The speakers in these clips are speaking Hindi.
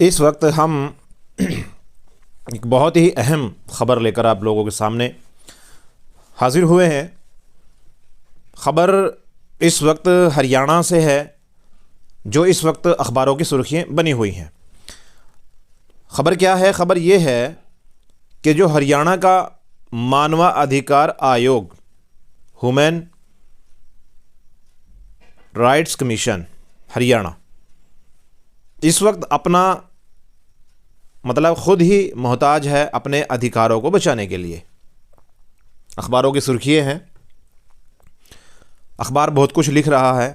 इस वक्त हम एक बहुत ही अहम ख़बर लेकर आप लोगों के सामने हाज़िर हुए हैं। ख़बर इस वक्त हरियाणा से है, जो इस वक्त अखबारों की सुर्खियाँ बनी हुई हैं। ख़बर क्या है? ख़बर ये है कि जो हरियाणा का मानवाधिकार आयोग, ह्यूमन राइट्स कमीशन हरियाणा, इस वक्त अपना ख़ुद ही मोहताज है अपने अधिकारों को बचाने के लिए। अखबारों की सुर्खियाँ हैं, अखबार बहुत कुछ लिख रहा है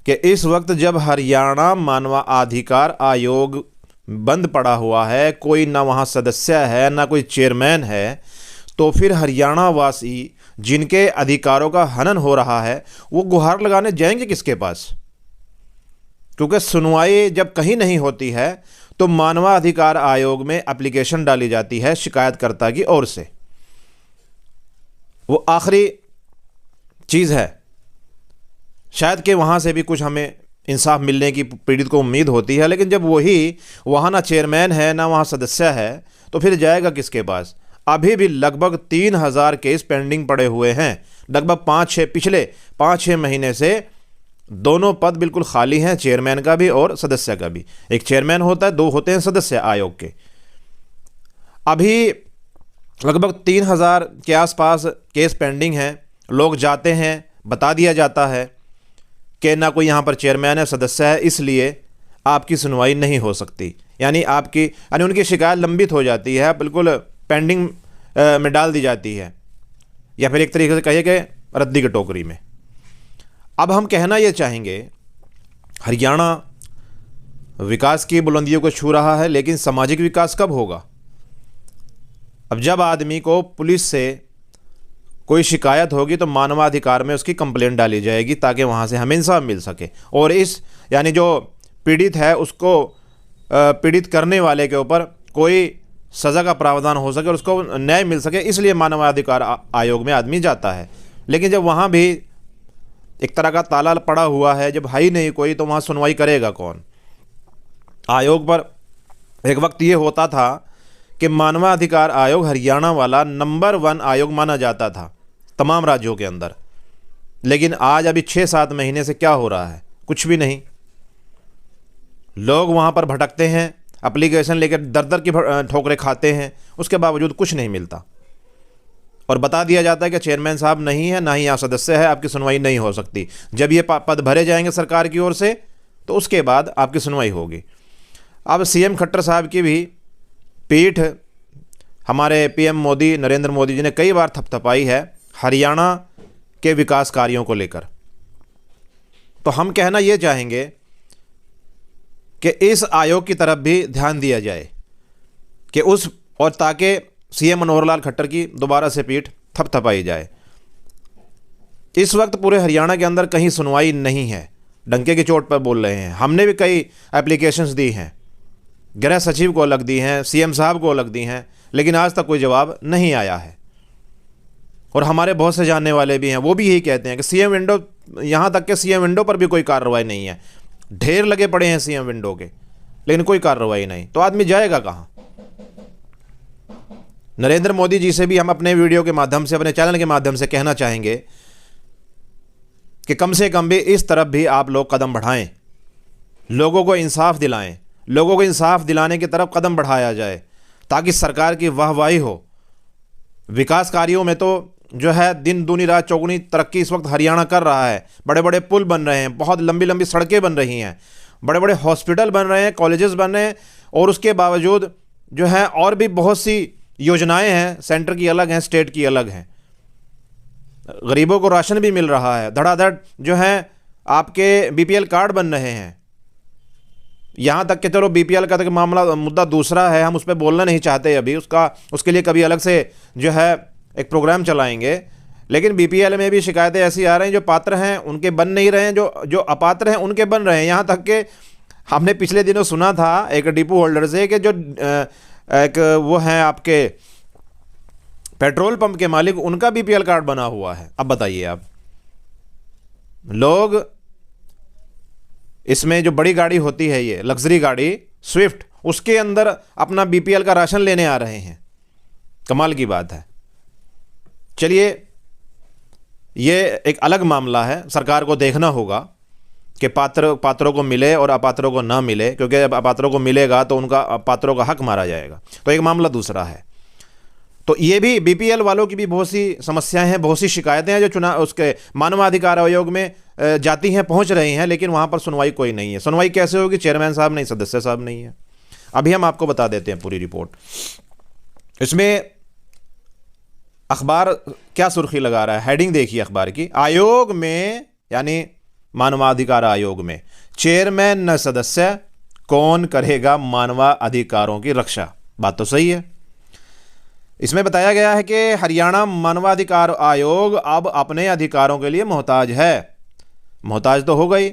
कि इस वक्त जब हरियाणा मानवाधिकार आयोग बंद पड़ा हुआ है, कोई ना वहाँ सदस्य है ना कोई चेयरमैन है, तो फिर हरियाणा वासी जिनके अधिकारों का हनन हो रहा है वो गुहार लगाने जाएंगे किसके पास? क्योंकि सुनवाई जब कहीं नहीं होती है तो मानवाधिकार आयोग में एप्लीकेशन डाली जाती है शिकायतकर्ता की ओर से। वो आखिरी चीज़ है, शायद कि वहाँ से भी कुछ हमें इंसाफ मिलने की पीड़ित को उम्मीद होती है, लेकिन जब वही वहाँ ना चेयरमैन है ना वहाँ सदस्य है तो फिर जाएगा किसके पास? अभी भी लगभग 3000 केस पेंडिंग पड़े हुए हैं। लगभग पिछले 5-6 महीने से दोनों पद बिल्कुल खाली हैं, चेयरमैन का भी और सदस्य का भी। एक चेयरमैन होता है, 2 होते हैं सदस्य आयोग के। अभी लगभग 3000 के आसपास केस पेंडिंग हैं। लोग जाते हैं, बता दिया जाता है कि ना कोई यहाँ पर चेयरमैन है, सदस्य है, इसलिए आपकी सुनवाई नहीं हो सकती। यानी उनकी शिकायत लंबित हो जाती है, बिल्कुल पेंडिंग में डाल दी जाती है, या फिर एक तरीके से कहिए कि रद्दी की टोकरी में। अब हम कहना ये चाहेंगे, हरियाणा विकास की बुलंदियों को छू रहा है, लेकिन सामाजिक विकास कब होगा? अब जब आदमी को पुलिस से कोई शिकायत होगी तो मानवाधिकार में उसकी कंप्लेंट डाली जाएगी ताकि वहाँ से हमें इंसाफ मिल सके, और यानी जो पीड़ित है उसको पीड़ित करने वाले के ऊपर कोई सज़ा का प्रावधान हो सके और उसको न्याय मिल सके। इसलिए मानवाधिकार आयोग में आदमी जाता है। लेकिन जब वहाँ भी एक तरह का ताला पड़ा हुआ है, जब है ही नहीं कोई, तो वहाँ सुनवाई करेगा कौन? आयोग पर एक वक्त ये होता था कि मानवाधिकार आयोग हरियाणा वाला नंबर 1 आयोग माना जाता था तमाम राज्यों के अंदर। लेकिन आज अभी 6-7 महीने से क्या हो रहा है? कुछ भी नहीं। लोग वहाँ पर भटकते हैं, एप्लीकेशन लेकर दर की ठोकरें खाते हैं, उसके बावजूद कुछ नहीं मिलता, और बता दिया जाता है कि चेयरमैन साहब नहीं है, ना ही यहाँ सदस्य है, आपकी सुनवाई नहीं हो सकती। जब ये पद भरे जाएंगे सरकार की ओर से तो उसके बाद आपकी सुनवाई होगी। अब सीएम खट्टर साहब की भी पीठ हमारे पीएम मोदी, नरेंद्र मोदी जी ने कई बार थपथपाई है हरियाणा के विकास कार्यों को लेकर। तो हम कहना ये चाहेंगे कि इस आयोग की तरफ भी ध्यान दिया जाए कि ताकि सीएम मनोहर लाल खट्टर की दोबारा से पीठ थपथपाई जाए। इस वक्त पूरे हरियाणा के अंदर कहीं सुनवाई नहीं है, डंके की चोट पर बोल रहे हैं। हमने भी कई एप्लीकेशंस दी हैं, गृह सचिव को अलग दी हैं, सीएम साहब को अलग दी हैं, लेकिन आज तक कोई जवाब नहीं आया है। और हमारे बहुत से जानने वाले भी हैं, वो भी यही कहते हैं कि सीएम विंडो, यहाँ तक कि सीएम विंडो पर भी कोई कार्रवाई नहीं है। ढेर लगे पड़े हैं सीएम विंडो के, लेकिन कोई कार्रवाई नहीं, तो आदमी जाएगा कहाँ? नरेंद्र मोदी जी से भी हम अपने वीडियो के माध्यम से, अपने चैनल के माध्यम से कहना चाहेंगे कि कम से कम भी इस तरफ भी आप लोग कदम बढ़ाएं, लोगों को इंसाफ दिलाएं, लोगों को इंसाफ दिलाने की तरफ कदम बढ़ाया जाए ताकि सरकार की वाहवाही हो। विकास कार्यों में तो जो है दिन दूनी रात चौगुनी तरक्की इस वक्त हरियाणा कर रहा है। बड़े बड़े पुल बन रहे हैं, बहुत लंबी लंबी सड़कें बन रही हैं, बड़े बड़े हॉस्पिटल बन रहे हैं, कॉलेजेस बन रहे हैं, और उसके बावजूद जो है और भी बहुत सी योजनाएं हैं, सेंटर की अलग हैं, स्टेट की अलग हैं। गरीबों को राशन भी मिल रहा है, धड़ाधड़ जो है आपके बीपीएल कार्ड बन रहे हैं। यहाँ तक कि चलो बीपीएल का तो मुद्दा दूसरा है, हम उस पर बोलना नहीं चाहते अभी, उसके लिए कभी अलग से जो है एक प्रोग्राम चलाएंगे। लेकिन बीपीएल में भी शिकायतें ऐसी आ रही हैं, जो पात्र हैं उनके बन नहीं रहे हैं, जो अपात्र हैं उनके बन रहे हैं। यहाँ तक कि हमने पिछले दिनों सुना था एक डिपो होल्डर से कि जो एक वो हैं आपके पेट्रोल पंप के मालिक, उनका बीपीएल कार्ड बना हुआ है। अब बताइए आप, लोग इसमें जो बड़ी गाड़ी होती है, ये लग्जरी गाड़ी स्विफ्ट, उसके अंदर अपना बीपीएल का राशन लेने आ रहे हैं। कमाल की बात है। चलिए, ये एक अलग मामला है, सरकार को देखना होगा कि पात्रों को मिले और अपात्रों को ना मिले, क्योंकि जब अपात्रों को मिलेगा तो उनका पात्रों का हक मारा जाएगा। तो एक मामला दूसरा है। तो ये भी बीपीएल वालों की भी बहुत सी समस्याएं हैं, बहुत सी शिकायतें हैं जो उसके मानवाधिकार आयोग में जाती हैं, पहुंच रही हैं, लेकिन वहां पर सुनवाई कोई नहीं है। सुनवाई कैसे होगी? चेयरमैन साहब नहीं, सदस्य साहब नहीं है। अभी हम आपको बता देते हैं पूरी रिपोर्ट। इसमें अखबार क्या सुर्खी लगा रहा है, हेडिंग देखिए अखबार की, आयोग में यानी मानवाधिकार आयोग में चेयरमैन न सदस्य, कौन करेगा मानवाधिकारों की रक्षा। बात तो सही है। इसमें बताया गया है कि हरियाणा मानवाधिकार आयोग अब अपने अधिकारों के लिए मोहताज है। मोहताज तो हो गई,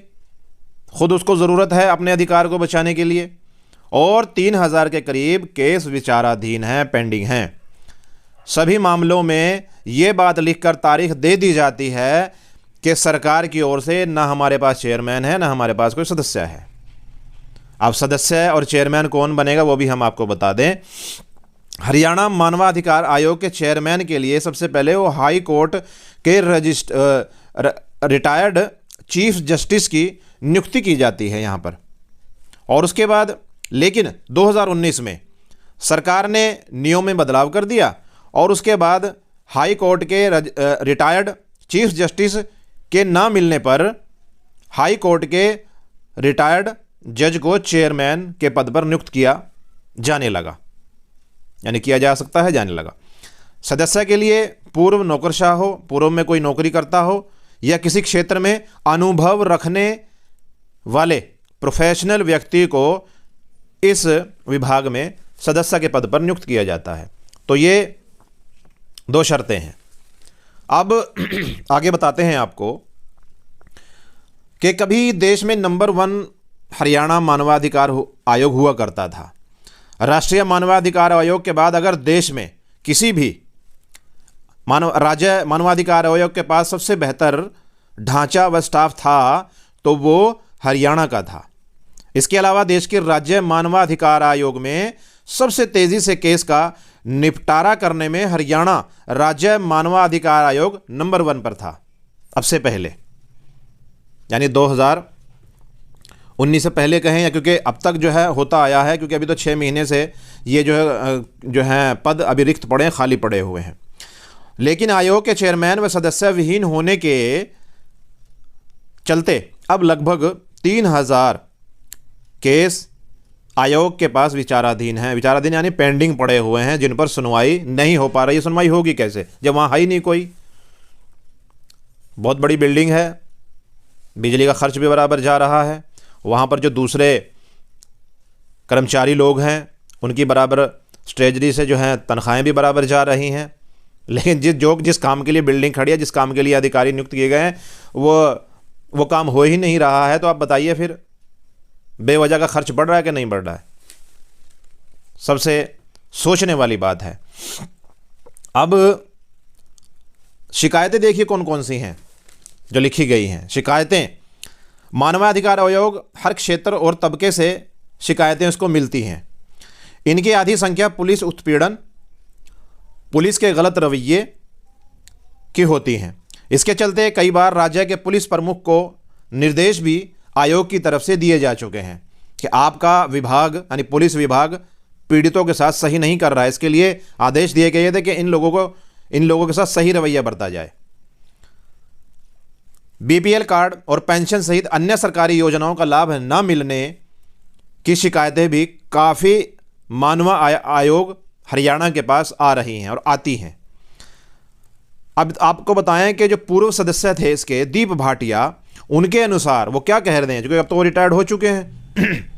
खुद उसको ज़रूरत है अपने अधिकार को बचाने के लिए, और 3000 के करीब केस विचाराधीन हैं, पेंडिंग हैं। सभी मामलों में ये बात लिखकर तारीख दे दी जाती है कि सरकार की ओर से ना हमारे पास चेयरमैन है, ना हमारे पास कोई सदस्य है। अब सदस्य और चेयरमैन कौन बनेगा वो भी हम आपको बता दें। हरियाणा मानवाधिकार आयोग के चेयरमैन के लिए सबसे पहले वो हाई कोर्ट के रिटायर्ड चीफ जस्टिस की नियुक्ति की जाती है यहाँ पर, और उसके बाद लेकिन 2019 में सरकार ने नियम में बदलाव कर दिया, और उसके बाद हाई कोर्ट के रिटायर्ड चीफ जस्टिस के ना मिलने पर हाई कोर्ट के रिटायर्ड जज को चेयरमैन के पद पर नियुक्त किया जाने लगा, यानी किया जा सकता है, जाने लगा। सदस्य के लिए पूर्व नौकरशाह हो, पूर्व में कोई नौकरी करता हो, या किसी क्षेत्र में अनुभव रखने वाले प्रोफेशनल व्यक्ति को इस विभाग में सदस्य के पद पर नियुक्त किया जाता है। तो ये 2 शर्तें हैं। अब आगे बताते हैं आपको कि कभी देश में नंबर 1 हरियाणा मानवाधिकार आयोग हुआ करता था। राष्ट्रीय मानवाधिकार आयोग के बाद अगर देश में किसी भी राज्य मानवाधिकार आयोग के पास सबसे बेहतर ढांचा व स्टाफ था तो वो हरियाणा का था। इसके अलावा देश के राज्य मानवाधिकार आयोग में सबसे तेज़ी से केस का निपटारा करने में हरियाणा राज्य मानवाधिकार आयोग नंबर 1 पर था। अब से पहले यानी 2019 से पहले कहें, या क्योंकि अब तक जो है होता आया है, क्योंकि अभी तो 6 महीने से ये जो है पद अभी रिक्त पड़े हैं, खाली पड़े हुए हैं। लेकिन आयोग के चेयरमैन व सदस्य विहीन होने के चलते अब लगभग 3000 केस आयोग के पास विचाराधीन हैं। विचाराधीन यानी पेंडिंग पड़े हुए हैं, जिन पर सुनवाई नहीं हो पा रही। सुनवाई होगी कैसे जब वहाँ है ही नहीं कोई। बहुत बड़ी बिल्डिंग है, बिजली का खर्च भी बराबर जा रहा है, वहाँ पर जो दूसरे कर्मचारी लोग हैं उनकी बराबर ट्रेजरी से जो है तनख्वाहें भी बराबर जा रही हैं, लेकिन जिस काम के लिए बिल्डिंग खड़ी है, जिस काम के लिए अधिकारी नियुक्त किए गए हैं, वो काम हो ही नहीं रहा है। तो आप बताइए फिर बेवजह का खर्च बढ़ रहा है कि नहीं बढ़ रहा है? सबसे सोचने वाली बात है। अब शिकायतें देखिए कौन कौन सी हैं जो लिखी गई हैं। शिकायतें, मानवाधिकार आयोग हर क्षेत्र और तबके से शिकायतें उसको मिलती हैं। इनकी आधी संख्या पुलिस उत्पीड़न, पुलिस के गलत रवैये की होती हैं। इसके चलते कई बार राज्य के पुलिस प्रमुख को निर्देश भी आयोग की तरफ से दिए जा चुके हैं कि आपका विभाग यानी पुलिस विभाग पीड़ितों के साथ सही नहीं कर रहा है। इसके लिए आदेश दिए गए थे कि इन लोगों के साथ सही रवैया बरता जाए। बीपीएल कार्ड और पेंशन सहित अन्य सरकारी योजनाओं का लाभ न मिलने की शिकायतें भी काफ़ी मानवा आयोग हरियाणा के पास आ रही हैं और आती हैं। अब आपको बताएं कि जो पूर्व सदस्य थे इसके, दीप भाटिया, उनके अनुसार वो क्या कह रहे हैं, क्योंकि अब तो वो रिटायर्ड हो चुके हैं।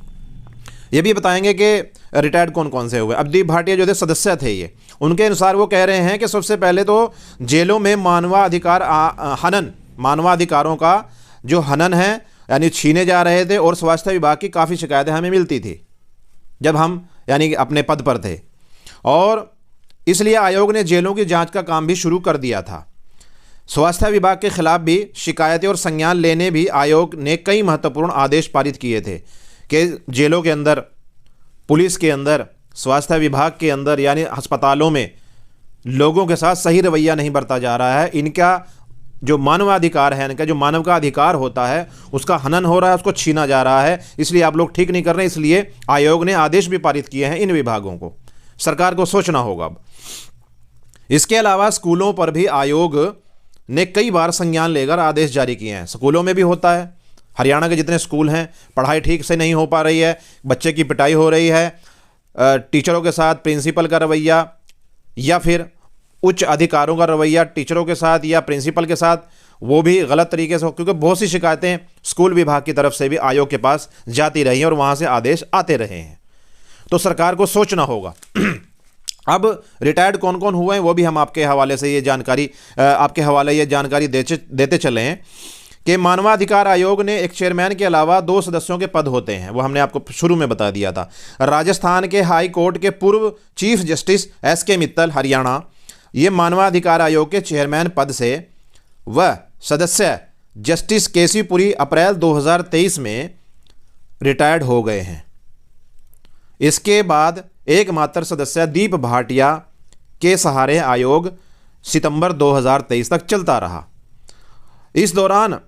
ये भी बताएंगे कि रिटायर्ड कौन कौन से हुए। अब दीप भाटिया जो थे सदस्य थे, ये उनके अनुसार वो कह रहे हैं कि सबसे पहले तो जेलों में मानवाधिकारों का जो हनन है यानी छीने जा रहे थे, और स्वास्थ्य विभाग की काफ़ी शिकायतें हमें मिलती थी जब हम यानी अपने पद पर थे, और इसलिए आयोग ने जेलों की जांच का काम भी शुरू कर दिया था। स्वास्थ्य विभाग के खिलाफ भी शिकायतें और संज्ञान लेने भी आयोग ने कई महत्वपूर्ण आदेश पारित किए थे कि जेलों के अंदर, पुलिस के अंदर, स्वास्थ्य विभाग के अंदर यानी अस्पतालों में लोगों के साथ सही रवैया नहीं बरता जा रहा है। इनका जो मानवाधिकार है, इनका जो मानव का अधिकार होता है, उसका हनन हो रहा है, उसको छीना जा रहा है। इसलिए आप लोग ठीक नहीं कर रहे। इसलिए आयोग ने आदेश भी पारित किए हैं इन विभागों को। सरकार को सोचना होगा अब। इसके अलावा स्कूलों पर भी आयोग ने कई बार संज्ञान लेकर आदेश जारी किए हैं। स्कूलों में भी होता है, हरियाणा के जितने स्कूल हैं, पढ़ाई ठीक से नहीं हो पा रही है, बच्चे की पिटाई हो रही है, टीचरों के साथ प्रिंसिपल का रवैया या फिर उच्च अधिकारों का रवैया टीचरों के साथ या प्रिंसिपल के साथ वो भी गलत तरीके से हो, क्योंकि बहुत सी शिकायतें स्कूल विभाग की तरफ से भी आयोग के पास जाती रही हैं और वहाँ से आदेश आते रहे हैं। तो सरकार को सोचना होगा। अब रिटायर्ड कौन कौन हुए हैं वो भी हम आपके हवाले से ये जानकारी देते चले हैं कि मानवाधिकार आयोग ने एक चेयरमैन के अलावा 2 सदस्यों के पद होते हैं। वो हमने आपको शुरू में बता दिया था। राजस्थान के हाई कोर्ट के पूर्व chief justice SK Mittal Haryana, ये मानवाधिकार आयोग के चेयरमैन पद से व सदस्य जस्टिस KC पुरी अप्रैल 2023 में रिटायर्ड हो गए हैं। इसके बाद एकमात्र सदस्य दीप भाटिया के सहारे आयोग सितंबर 2023 तक चलता रहा। इस दौरान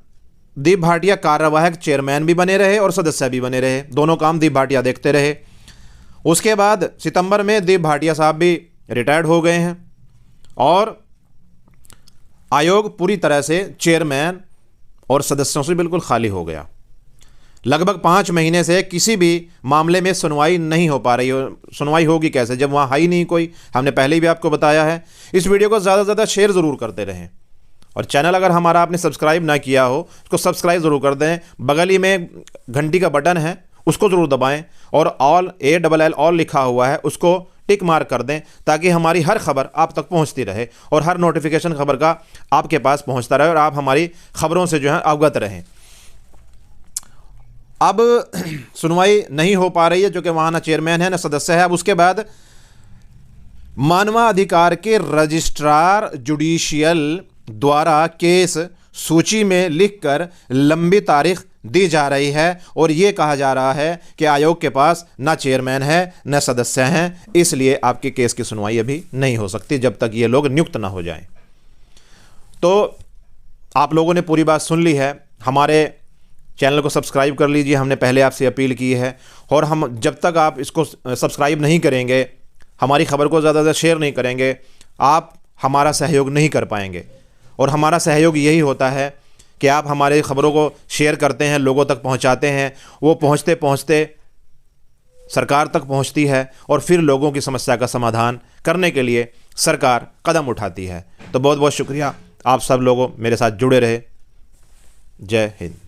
दीप भाटिया कार्यवाहक चेयरमैन भी बने रहे और सदस्य भी बने रहे। दोनों काम दीप भाटिया देखते रहे। उसके बाद सितंबर में दीप भाटिया साहब भी रिटायर्ड हो गए हैं और आयोग पूरी तरह से चेयरमैन और सदस्यों से बिल्कुल खाली हो गया। लगभग 5 महीने से किसी भी मामले में सुनवाई नहीं हो पा रही हो। सुनवाई होगी कैसे जब वहाँ है ही नहीं कोई। हमने पहले भी आपको बताया है। इस वीडियो को ज़्यादा से ज़्यादा शेयर ज़रूर करते रहें और चैनल अगर हमारा आपने सब्सक्राइब ना किया हो उसको सब्सक्राइब ज़रूर कर दें। बगल ही में घंटी का बटन है, उसको ज़रूर दबाएं और ऑल ALL ऑल लिखा हुआ है उसको टिक मार्क कर दें ताकि हमारी हर खबर आप तक पहुंचती रहे और हर नोटिफिकेशन खबर का आपके पास पहुंचता रहे और आप हमारी खबरों से जो है अवगत रहें। अब सुनवाई नहीं हो पा रही है, जो कि वहाँ ना चेयरमैन है ना सदस्य है। अब उसके बाद मानवाधिकार के रजिस्ट्रार जुडिशियल द्वारा केस सूची में लिखकर लंबी तारीख दी जा रही है और ये कहा जा रहा है कि आयोग के पास ना चेयरमैन है न सदस्य हैं, इसलिए आपके केस की सुनवाई अभी नहीं हो सकती जब तक ये लोग नियुक्त ना हो जाएं। तो आप लोगों ने पूरी बात सुन ली है। हमारे चैनल को सब्सक्राइब कर लीजिए, हमने पहले आपसे अपील की है। और हम जब तक आप इसको सब्सक्राइब नहीं करेंगे, हमारी खबर को ज़्यादा से ज़्यादा शेयर नहीं करेंगे, आप हमारा सहयोग नहीं कर पाएंगे। और हमारा सहयोग यही होता है कि आप हमारे खबरों को शेयर करते हैं, लोगों तक पहुंचाते हैं, वो पहुंचते पहुंचते सरकार तक पहुंचती है और फिर लोगों की समस्या का समाधान करने के लिए सरकार कदम उठाती है। तो बहुत बहुत शुक्रिया, आप सब लोगों मेरे साथ जुड़े रहे। जय हिंद।